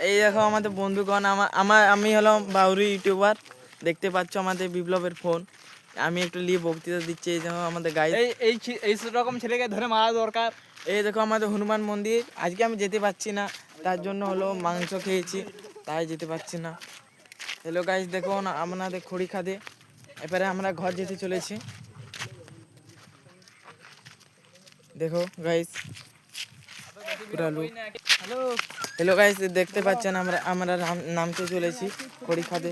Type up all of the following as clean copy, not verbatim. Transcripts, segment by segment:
এই দেখো আমাদের বন্ধুগণ, আমি হলাম বাউরি ইউটিউবার। দেখতে পাচ্ছ আমাদের বিপ্লবের ফোন। আমি একটু নিয়ে বক্তৃতা দিচ্ছি। এই দেখো আমাদের গাইড। এই রকম ছেলেকে ধরে মারা দরকার। এই দেখো আমাদের হনুমান মন্দির। আজকে আমি যেতে পারছি না, তার জন্য হলো মাংস খেয়েছি, তাই যেতে পারছি না। হ্যালো গাইস, দেখুন আপনাদের খড়ি খাদে। এবারে আমরা ঘর যেতে চলেছি। দেখো গাইস পুরা লোক। হ্যালো গাইস, দেখতে পাচ্ছেন আমরা নামতে চলেছি খড়ি খাদে।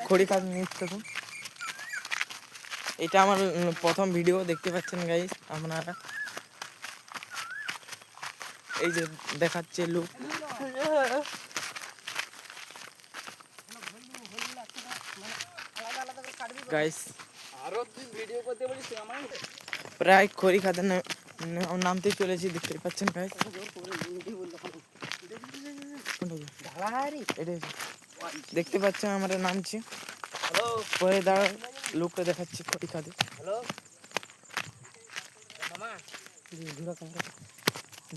খড়ি খাদ নিচ্ছে। এটা আমার প্রথম ভিডিও, দেখতে পাচ্ছেন গাইস আপনারা। এই যে দেখাচ্ছে লোক। গাইস প্রায় খড়ি খাদে নামতে চলেছি, দেখতে পাচ্ছেন গাইস। দেখতে পাচ্ছেন আমরা নামছি। পরে দাঁড়া লোকটা দেখাচ্ছি খড়ি খাদে।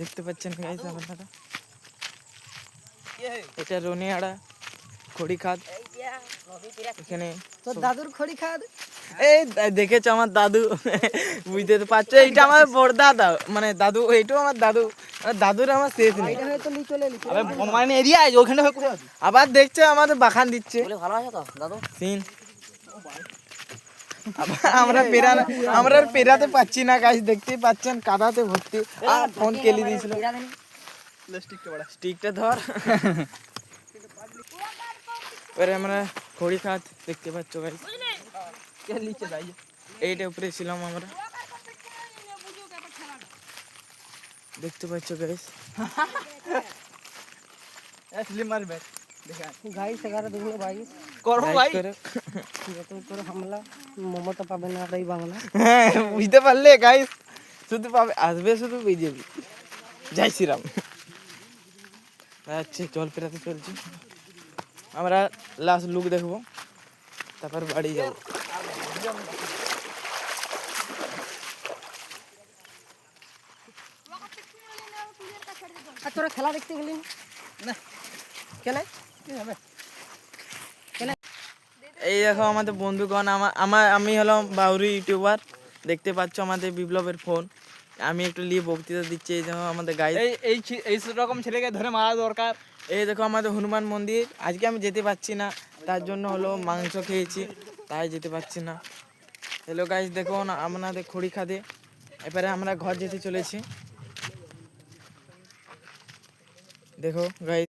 দেখতে পাচ্ছেন গাইস আপনারা, এটা রনিয়াড়া খড়ি খাদ। এখানে তো দাদুর খড়ি খাদ। এই দেখেছো আমার দাদু, বুঝতে তো পারছো, এইটা আমার বড় দাদা, মানে দাদু। এইটাও আমার দাদু, দাদুর আমার শেষ নেই। আবার দেখছে আমাদের বাখান দিচ্ছে। ভালো আছে তো দাদু? সিন আমরা পেরাতে পাচ্ছি না গাইস, দেখতেই পাচ্ছেন কাদাতে ভর্তি। আর ফোন কেলি দিয়েছিল। স্টিকটা ধর। এবারে আমরা খড়ি খাদ দেখতে পাচ্ছ গাইস। এইটা উপরে ছিলাম আমরা, দেখতে পাচ্ছ গাইস। গাইস 11 দুগুলো 22 করো ভাই। যত করে হামলা মমতা পাবে না এই বাংলা। হ্যাঁ বুঝতে পারলে গাইস, শুধু পাবে আসবে শুধু বিজেপি। জয় শ্রীরাম। আচ্ছা জল পেরাতে চলছি আমরা। লাস্ট লুক দেখবো, তারপর বাড়ি যাবো। আর তোরা খেলা দেখতে গেলি না? খেলে এই দেখো আমাদের বন্ধুগণ, আমি হলাম বাউরি ইউটিউবার। দেখতে পাচ্ছ আমাদের বিপ্লবের ফোন। আমি একটু নিয়ে বক্তৃতা দিচ্ছি। এই দেখো আমাদের গাইড। এই রকম ছেলেকে ধরে মারা দরকার। এই দেখো আমাদের হনুমান মন্দির। আজকে আমি যেতে পারছি না, তার জন্য হলো মাংস খেয়েছি, তাই যেতে পারছি না। হ্যালো গাইস, দেখুন আপনাদের খড়ি খাদে। এবারে আমরা ঘর যেতে চলেছি। দেখো গাইস।